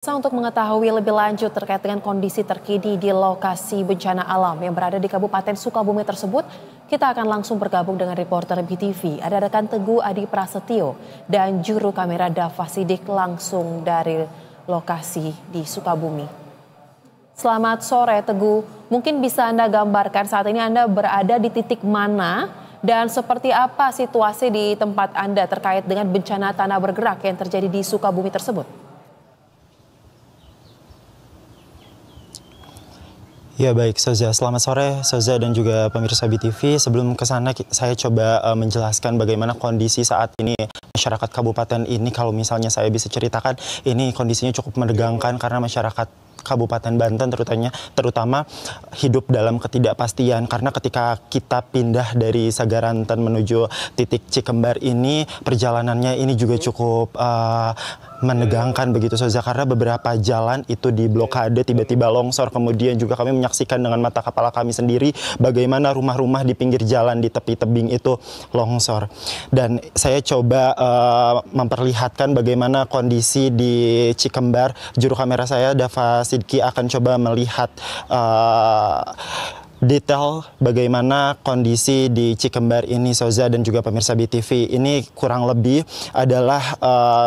Untuk mengetahui lebih lanjut terkait dengan kondisi terkini di lokasi bencana alam yang berada di Kabupaten Sukabumi tersebut, kita akan langsung bergabung dengan reporter BTV. Ada rekan Teguh Adi Prasetyo dan juru kamera Dava Sidik langsung dari lokasi di Sukabumi. Selamat sore Teguh, mungkin bisa Anda gambarkan saat ini Anda berada di titik mana dan seperti apa situasi di tempat Anda terkait dengan bencana tanah bergerak yang terjadi di Sukabumi tersebut? Ya baik Soza, selamat sore Soza dan juga pemirsa BTV. Sebelum ke sana saya coba menjelaskan bagaimana kondisi saat ini masyarakat kabupaten ini. Kalau misalnya saya bisa ceritakan, ini kondisinya cukup menegangkan karena masyarakat Kabupaten Banten terutama hidup dalam ketidakpastian karena ketika kita pindah dari Sagaranten menuju titik Cikembar ini, perjalanannya ini juga cukup menegangkan begitu Soza, karena beberapa jalan itu diblokade, tiba-tiba longsor. Kemudian juga kami menyaksikan dengan mata kepala kami sendiri bagaimana rumah-rumah di pinggir jalan di tepi tebing itu longsor. Dan saya coba memperlihatkan bagaimana kondisi di Cikembar. Juru kamera saya Dava Sidki akan coba melihat detail bagaimana kondisi di Cikembar ini Soza dan juga pemirsa BTV. Ini kurang lebih adalah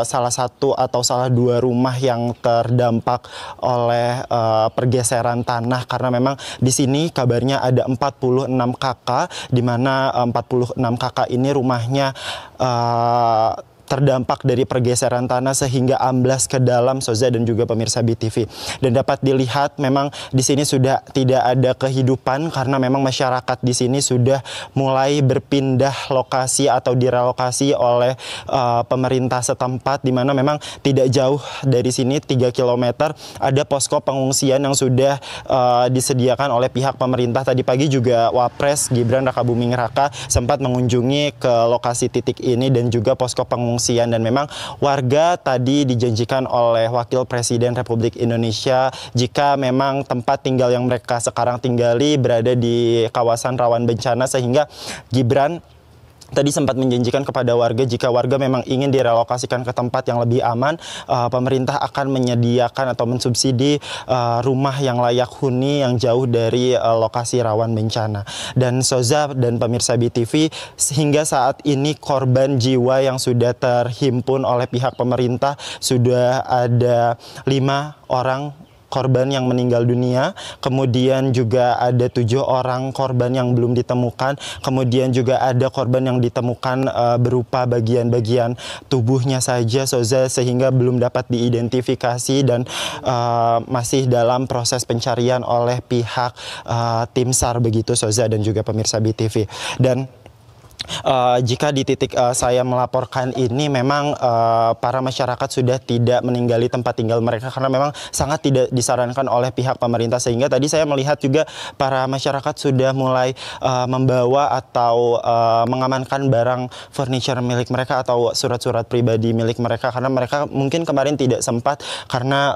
salah satu atau salah dua rumah yang terdampak oleh pergeseran tanah karena memang di sini kabarnya ada 46 kakak, di mana 46 kakak ini rumahnya terdampak dari pergeseran tanah sehingga amblas ke dalam Soza dan juga pemirsa BTV. Dan dapat dilihat memang di sini sudah tidak ada kehidupan karena memang masyarakat di sini sudah mulai berpindah lokasi atau direlokasi oleh pemerintah setempat, di mana memang tidak jauh dari sini 3 km ada posko pengungsian yang sudah disediakan oleh pihak pemerintah. Tadi pagi juga Wapres Gibran Rakabuming Raka sempat mengunjungi ke lokasi titik ini dan juga posko pengungsian, dan memang warga tadi dijanjikan oleh Wakil Presiden Republik Indonesia jika memang tempat tinggal yang mereka sekarang tinggali berada di kawasan rawan bencana, sehingga Gibran tadi sempat menjanjikan kepada warga jika warga memang ingin direlokasikan ke tempat yang lebih aman, pemerintah akan menyediakan atau mensubsidi rumah yang layak huni yang jauh dari lokasi rawan bencana. Dan Soza dan pemirsa BTV, sehingga saat ini korban jiwa yang sudah terhimpun oleh pihak pemerintah sudah ada 5 orang korban yang meninggal dunia, kemudian juga ada 7 orang korban yang belum ditemukan, kemudian juga ada korban yang ditemukan berupa bagian-bagian tubuhnya saja Soza, sehingga belum dapat diidentifikasi dan masih dalam proses pencarian oleh pihak tim SAR begitu Soza dan juga pemirsa BTV. Dan jika di titik saya melaporkan ini memang para masyarakat sudah tidak meninggali tempat tinggal mereka karena memang sangat tidak disarankan oleh pihak pemerintah, sehingga tadi saya melihat juga para masyarakat sudah mulai membawa atau mengamankan barang furniture milik mereka atau surat-surat pribadi milik mereka karena mereka mungkin kemarin tidak sempat karena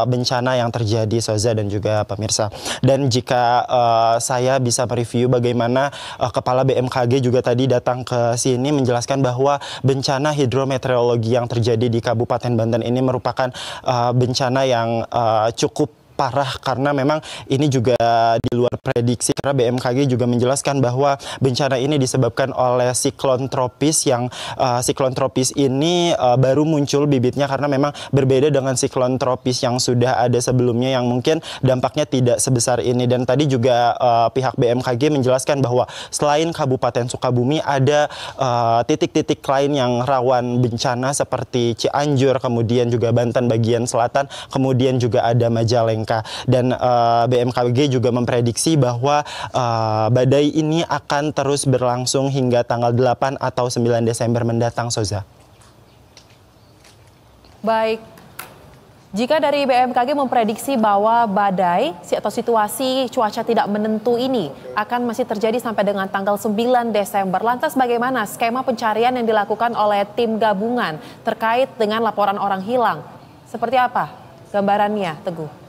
bencana yang terjadi Soza dan juga pemirsa. Dan jika saya bisa mereview bagaimana Kepala BMKG juga tadi datang ke sini menjelaskan bahwa bencana hidrometeorologi yang terjadi di Kabupaten Banten ini merupakan bencana yang cukup parah karena memang ini juga di luar prediksi karena BMKG juga menjelaskan bahwa bencana ini disebabkan oleh siklon tropis yang siklon tropis ini baru muncul bibitnya karena memang berbeda dengan siklon tropis yang sudah ada sebelumnya yang mungkin dampaknya tidak sebesar ini. Dan tadi juga pihak BMKG menjelaskan bahwa selain Kabupaten Sukabumi ada titik-titik lain yang rawan bencana seperti Cianjur, kemudian juga Banten bagian selatan, kemudian juga ada Majalengka. Dan BMKG juga memprediksi bahwa badai ini akan terus berlangsung hingga tanggal 8 atau 9 Desember mendatang Soza. Baik, jika dari BMKG memprediksi bahwa badai atau situasi cuaca tidak menentu ini akan masih terjadi sampai dengan tanggal 9 Desember. Lantas bagaimana skema pencarian yang dilakukan oleh tim gabungan terkait dengan laporan orang hilang? Seperti apa gambarannya, Teguh?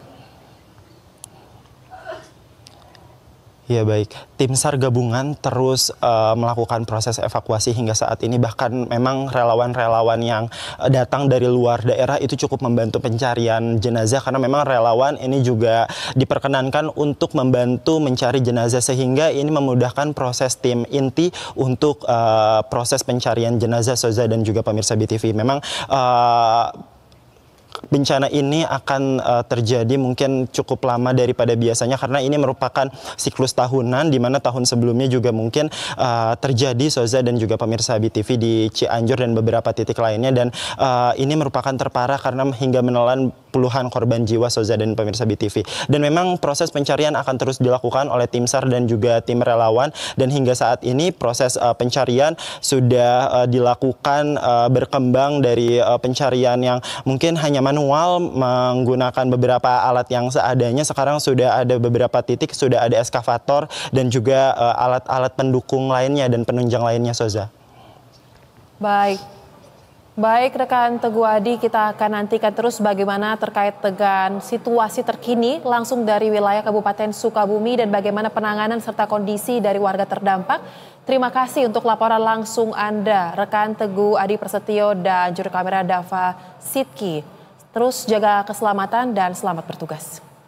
Ya baik, tim SAR gabungan terus melakukan proses evakuasi hingga saat ini, bahkan memang relawan-relawan yang datang dari luar daerah itu cukup membantu pencarian jenazah karena memang relawan ini juga diperkenankan untuk membantu mencari jenazah sehingga ini memudahkan proses tim inti untuk proses pencarian jenazah Soza dan juga pemirsa BTV. Memang bencana ini akan terjadi mungkin cukup lama daripada biasanya karena ini merupakan siklus tahunan di mana tahun sebelumnya juga mungkin terjadi Soza dan juga pemirsa BTV di Cianjur dan beberapa titik lainnya, dan ini merupakan terparah karena hingga menelan puluhan korban jiwa Soza dan pemirsa BTV. Dan memang proses pencarian akan terus dilakukan oleh tim SAR dan juga tim relawan, dan hingga saat ini proses pencarian sudah dilakukan berkembang dari pencarian yang mungkin hanya manual menggunakan beberapa alat yang seadanya. Sekarang sudah ada beberapa titik, sudah ada eskavator dan juga alat-alat pendukung lainnya dan penunjang lainnya, Soza. Baik rekan Teguh Adi, kita akan nantikan terus bagaimana terkait dengan situasi terkini langsung dari wilayah Kabupaten Sukabumi dan bagaimana penanganan serta kondisi dari warga terdampak. Terima kasih untuk laporan langsung Anda, rekan Teguh Adi Prasetyo dan juru kamera Dava Sidki. Terus jaga keselamatan dan selamat bertugas.